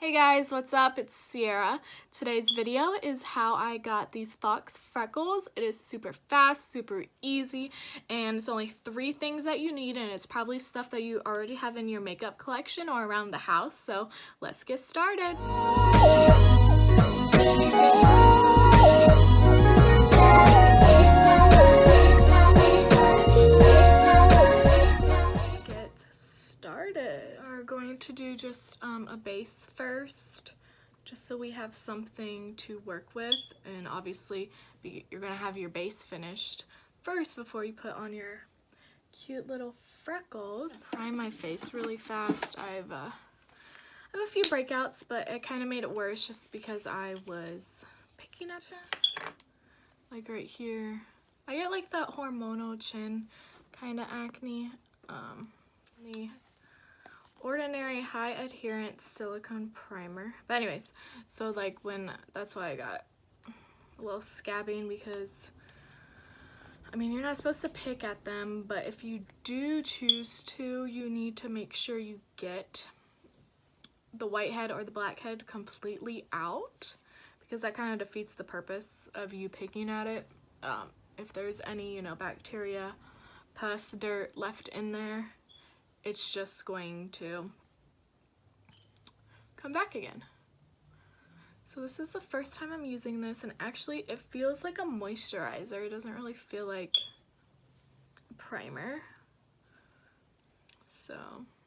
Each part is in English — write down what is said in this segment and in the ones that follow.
Hey guys, what's up? It's Sierra. Today's video is how I got these FAUX freckles. It is super fast, super easy, and it's only 3 things that you need, and it's probably stuff that you already have in your makeup collection or around the house, so let's get started. We're going to do just a base first, just so we have something to work with, and obviously you're gonna have your base finished first before you put on your cute little freckles. Prime my face really fast. I have a few breakouts, but it kind of made it worse just because I was picking at it, like right here. I get like that hormonal chin kind of acne. The Ordinary High Adherence Silicone Primer. But anyways, so like that's why I got a little scabbing, because I mean, you're not supposed to pick at them, but if you do choose to, you need to make sure you get the whitehead or the blackhead completely out, because that kind of defeats the purpose of you picking at it. If there's any, bacteria, pus, dirt left in there, it's just going to come back again. So this is the first time I'm using this, and actually it feels like a moisturizer. It doesn't really feel like a primer. So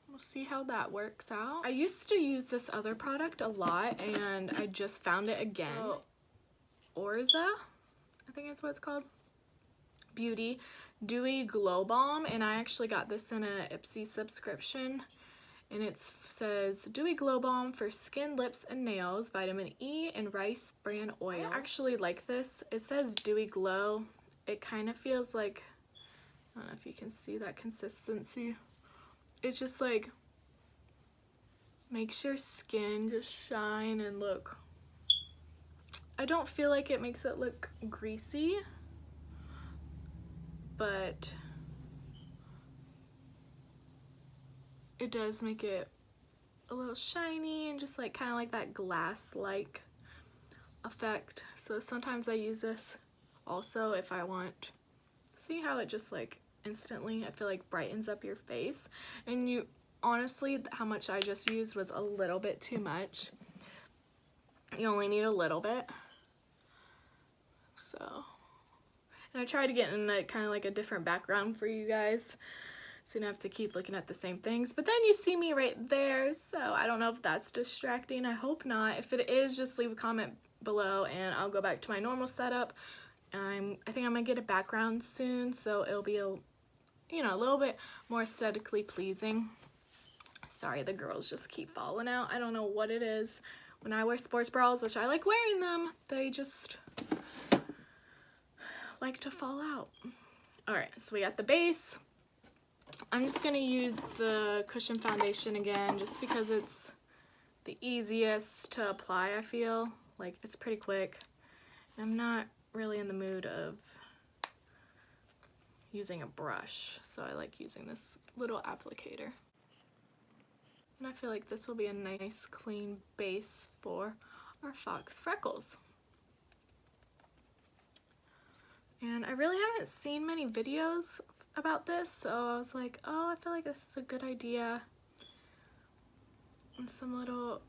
we'll see how that works out. I used to use this other product a lot, and I just found it again. Orza, I think that's what it's called. Beauty Dewy Glow Balm, and I actually got this in a Ipsy subscription, and it says Dewy Glow Balm for skin, lips, and nails, vitamin E and rice bran oil. I actually like this. It says Dewy Glow. It kind of feels like, I don't know if you can see that consistency. It just like makes your skin just shine and look. I don't feel like it makes it look greasy, but it does make it a little shiny and just like kind of like that glass-like effect. So sometimes I use this also if I want, see how it just like instantly, I feel like, brightens up your face. And you honestly, how much I just used was a little bit too much. You only need a little bit. So, and I tried to get in a kind of like a different background for you guys, so you don't have to keep looking at the same things. But then you see me right there, so I don't know if that's distracting. I hope not. If it is, just leave a comment below and I'll go back to my normal setup. I think I'm gonna get a background soon, so it'll be a little bit more aesthetically pleasing. Sorry, the girls just keep falling out. I don't know what it is. When I wear sports bras, which I like wearing them, they just like to fall out. Alright, so we got the base. I'm just going to use the Cushion foundation again, just because it's the easiest to apply. I feel like it's pretty quick. I'm not really in the mood of using a brush, so I like using this little applicator. And I feel like this will be a nice clean base for our FAUX freckles. And I really haven't seen many videos about this, so I was like, oh, I feel like this is a good idea. And some little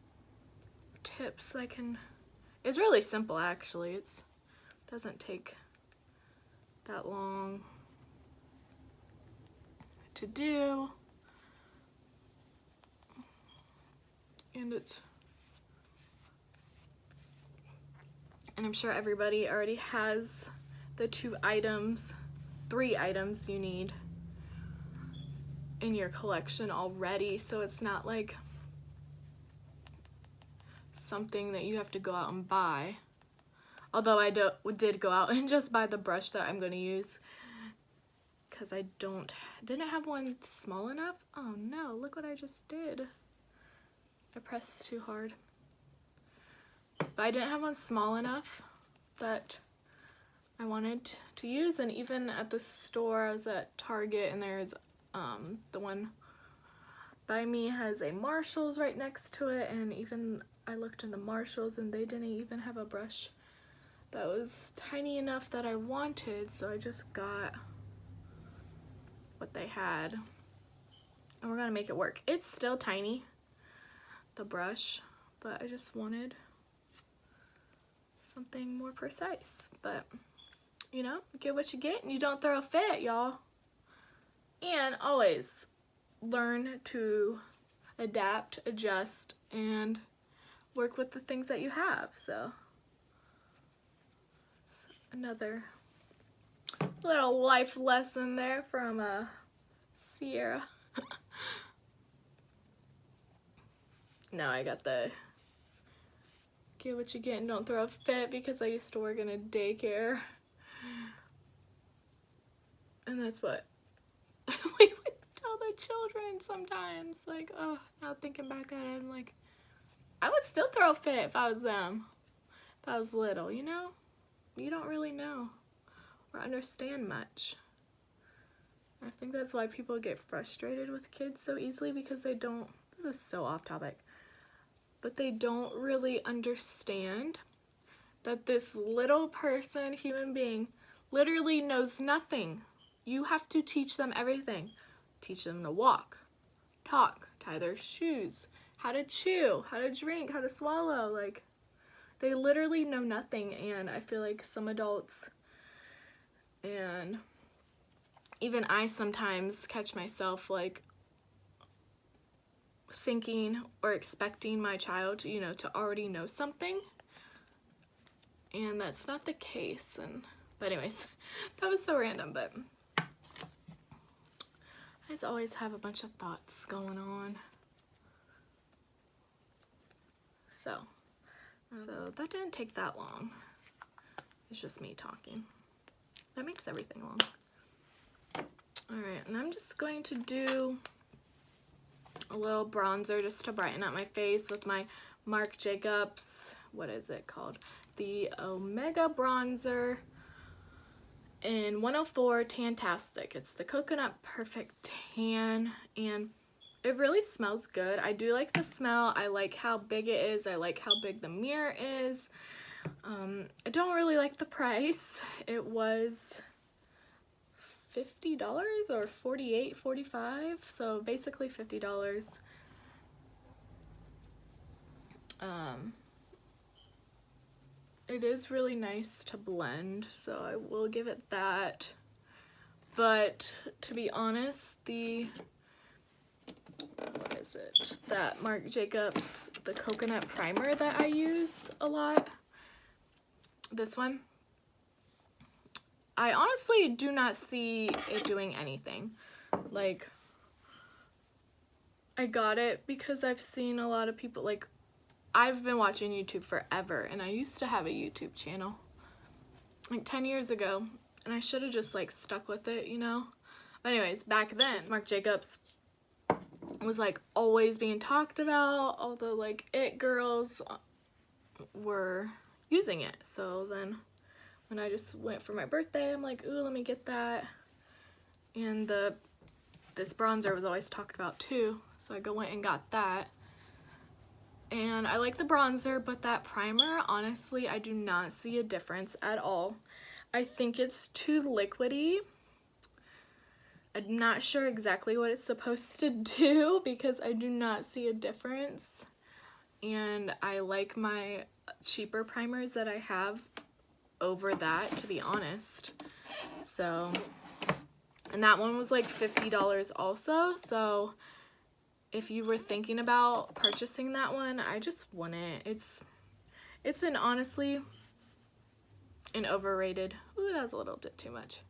tips I can, it's really simple actually. It doesn't take that long to do. And I'm sure everybody already has the 3 items you need in your collection already, so it's not like something that you have to go out and buy. Although I did go out and just buy the brush that I'm going to use, because I didn't have one small enough. Oh no, look what I just did. I pressed too hard. But I didn't have one small enough that I wanted to use, and even at the store, I was at Target, and there's the one by me has a Marshall's right next to it, and even I looked in the Marshalls and they didn't even have a brush that was tiny enough that I wanted, so I just got what they had. And we're gonna make it work. It's still tiny, the brush, but I just wanted something more precise. But, you know, get what you get and you don't throw a fit, y'all. And always learn to adapt, adjust, and work with the things that you have. So it's another little life lesson there from Sierra. Now I got the get what you get and don't throw a fit because I used to work in a daycare. And that's what we would tell the children sometimes. Like, oh, now thinking back at it, I'm like, I would still throw a fit if I was them. If I was little, you know? You don't really know or understand much. I think that's why people get frustrated with kids so easily, because they don't, this is so off topic, but they don't really understand that this little person, human being, literally knows nothing. You have to teach them everything. Teach them to walk, talk, tie their shoes, how to chew, how to drink, how to swallow. Like, they literally know nothing. And I feel like some adults, and even I sometimes catch myself like thinking or expecting my child to, you know, to already know something. And that's not the case. But anyways, that was so random, but I just always have a bunch of thoughts going on. So that didn't take that long. It's just me talking. That makes everything long. Alright, and I'm just going to do a little bronzer just to brighten up my face with my Marc Jacobs, what is it called? The Omega Bronzer in 104 Tantastic. It's the Coconut Perfect Tan, and it really smells good. I do like the smell. I like how big it is. I like how big the mirror is. I don't really like the price. It was $50 or $48, $45, so basically $50. It is really nice to blend, so I will give it that. But to be honest, what is it? That Marc Jacobs, the coconut primer that I use a lot, this one, I honestly do not see it doing anything. Like, I got it because I've seen a lot of people, like, I've been watching YouTube forever, and I used to have a YouTube channel, like 10 years ago, and I should have just, like, stuck with it, you know? But anyways, back then, Marc Jacobs was, like, always being talked about. All the, like, it girls were using it. So then when I just went for my birthday, I'm like, ooh, let me get that. And this bronzer was always talked about too, so I went and got that. And I like the bronzer, but that primer, honestly, I do not see a difference at all. I think it's too liquidy. I'm not sure exactly what it's supposed to do because I do not see a difference. And I like my cheaper primers that I have over that, to be honest. So, and that one was like $50 also. So if you were thinking about purchasing that one, I just wouldn't. It's an honestly an overrated, ooh, that was a little bit too much.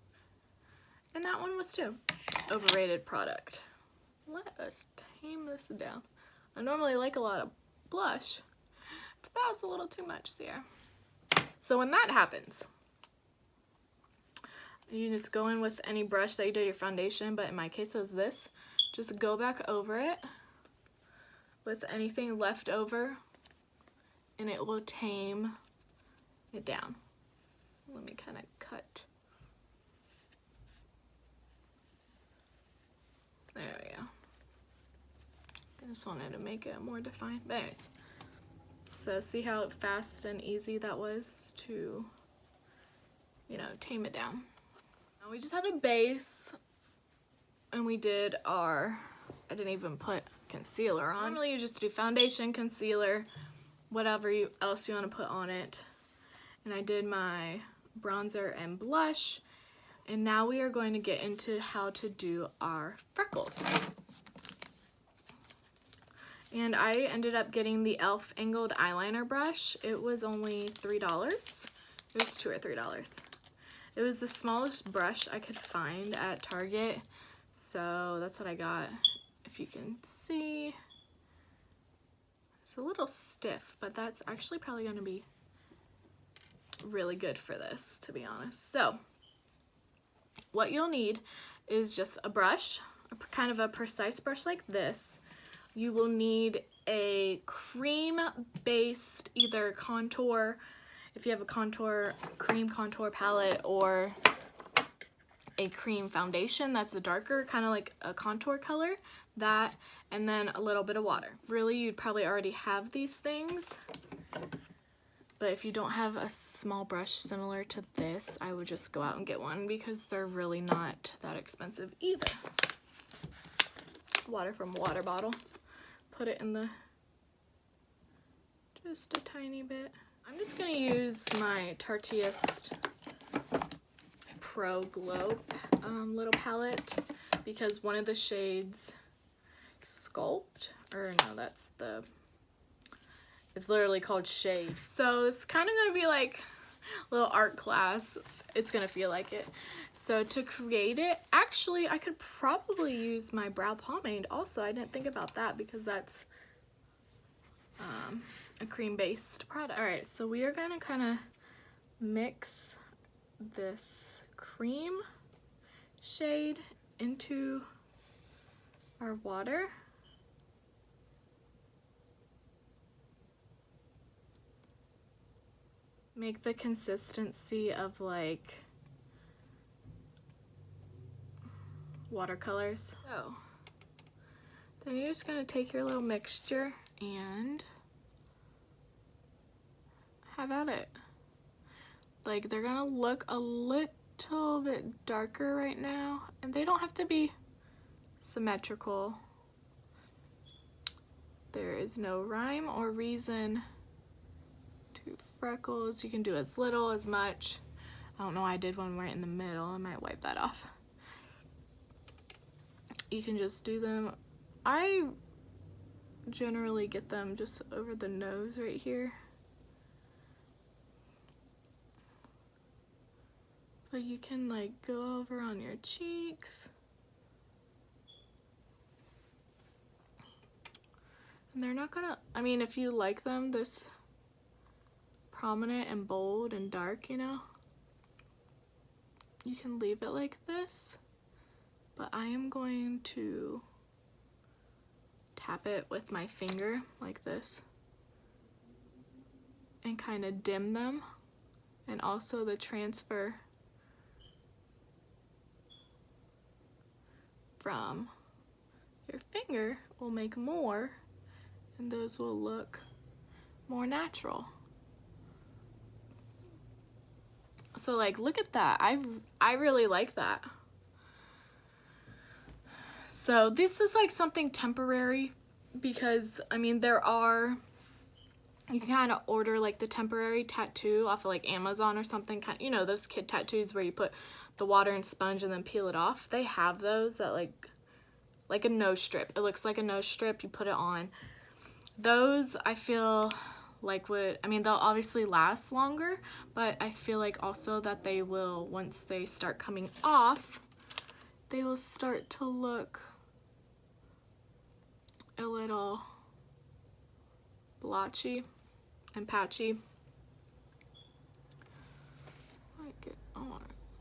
And that one was too. Overrated product. Let us tame this down. I normally like a lot of blush, but that was a little too much, Sierra. So when that happens, you just go in with any brush that you did your foundation, but in my case it was this. Just go back over it with anything left over, and it will tame it down. Let me kind of cut. There we go. I just wanted to make it more defined. But anyways, So see how fast and easy that was to, you know, tame it down. Now we just have a base, and we did our, I didn't even put concealer on. Normally you just do foundation, concealer, whatever else you want to put on it. And I did my bronzer and blush. And now we are going to get into how to do our freckles. And I ended up getting the e.l.f. angled eyeliner brush. It was only $3. It was $2 or $3. It was the smallest brush I could find at Target. So that's what I got. If you can see, it's a little stiff, but that's actually probably going to be really good for this, to be honest. So what you'll need is just a brush, kind of a precise brush like this. You will need a cream-based either contour, if you have a cream contour palette, or a cream foundation that's a darker, kind of like a contour color, that, and then a little bit of water. Really, you'd probably already have these things, but if you don't have a small brush similar to this, I would just go out and get one because they're really not that expensive either. Water from a water bottle. Put it in the, just a tiny bit. I'm just gonna use my Tarteist Pro Glow little palette because one of the shades, Sculpt, or no, that's the, it's literally called Shade. So it's kind of gonna be like a little art class. It's gonna feel like it. So to create it, actually I could probably use my brow pomade also. I didn't think about that because that's a cream-based product. All right, so we are gonna kind of mix this cream shade into our water. Make the consistency of like watercolors. So then you're just gonna take your little mixture and have at it. Like, they're gonna look a little bit darker right now, and they don't have to be symmetrical. There is no rhyme or reason to freckles. You can do as little, as much. I don't know, I did one right in the middle. I might wipe that off. You can just do them. I generally get them just over the nose right here. But you can like go over on your cheeks. And they're not gonna, I mean, if you like them this prominent and bold and dark, you know, you can leave it like this. But I am going to tap it with my finger like this and kind of dim them, and also the transfer from your finger will make more, and those will look more natural. So like, look at that. I really like that. So this is like something temporary because, I mean, you can kind of order like the temporary tattoo off of like Amazon or something, kind, you know, those kid tattoos where you put the water and sponge and then peel it off. They have those that like a nose strip. It looks like a nose strip. You put it on. Those I feel like I mean, they'll obviously last longer, but I feel like also that they will, once they start coming off, they will start to look a little blotchy and patchy.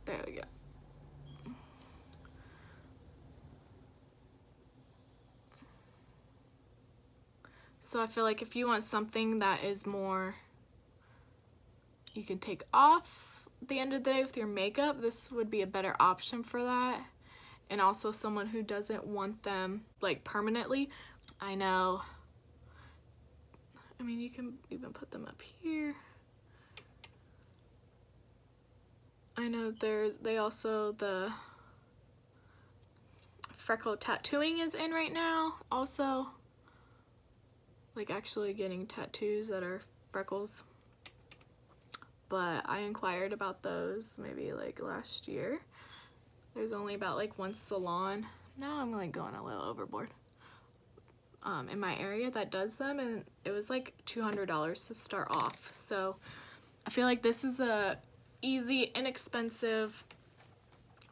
There we go. So I feel like if you want something that is more, you can take off at the end of the day with your makeup, this would be a better option for that. And also someone who doesn't want them like permanently. I know I mean, you can even put them up here. I know they also, the freckle tattooing is in right now also, like actually getting tattoos that are freckles, but I inquired about those maybe like last year. There's only about like one salon, now I'm like going a little overboard, in my area that does them, and it was like $200 to start off. So I feel like this is a easy, inexpensive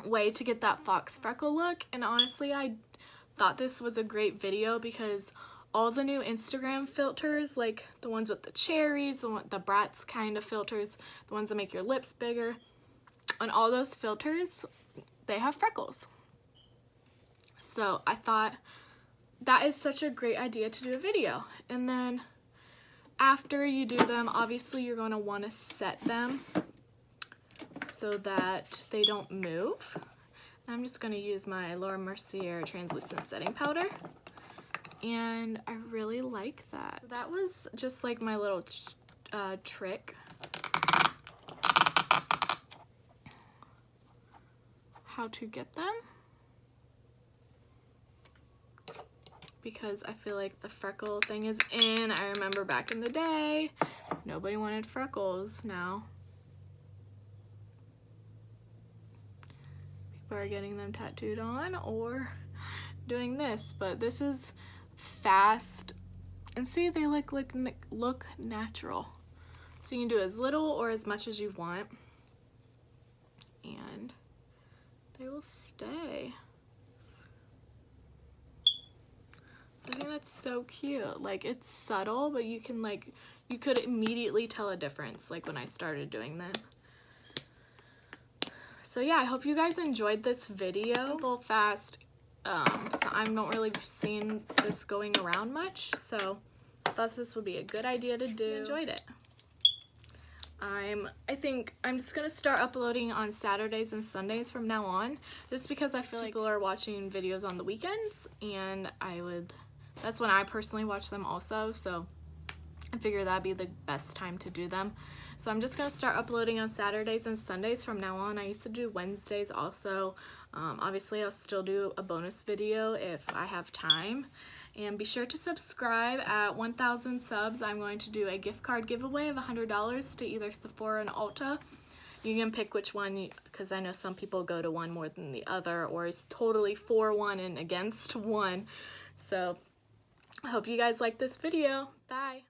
way to get that fox freckle look. And honestly, I thought this was a great video because all the new Instagram filters, like the ones with the cherries, the Bratz kind of filters, the ones that make your lips bigger, and all those filters, they have freckles. So I thought that is such a great idea to do a video. And then after you do them, obviously you're going to want to set them so that they don't move. I'm just going to use my Laura Mercier translucent setting powder, and I really like that. So that was just like my little trick. How to get them, because I feel like the freckle thing is in. I remember back in the day, nobody wanted freckles. Now people are getting them tattooed on or doing this, but this is fast, and see, they look natural. So you can do as little or as much as you want, and they will stay. So I think that's so cute. Like, it's subtle, but you can you could immediately tell a difference, like when I started doing them. So yeah, I hope you guys enjoyed this video. Simple, fast. So I don't really seeing this going around much, so I thought this would be a good idea to do. Enjoyed it. I think I'm just gonna start uploading on Saturdays and Sundays from now on, just because I feel like people are watching videos on the weekends, and that's when I personally watch them also, so I figure that'd be the best time to do them. So I'm just gonna start uploading on Saturdays and Sundays from now on. I used to do Wednesdays also. Obviously I'll still do a bonus video if I have time. And be sure to subscribe. At 1,000 subs, I'm going to do a gift card giveaway of $100 to either Sephora and Ulta. You can pick which one, because I know some people go to one more than the other, or is totally for one and against one. So I hope you guys like this video. Bye.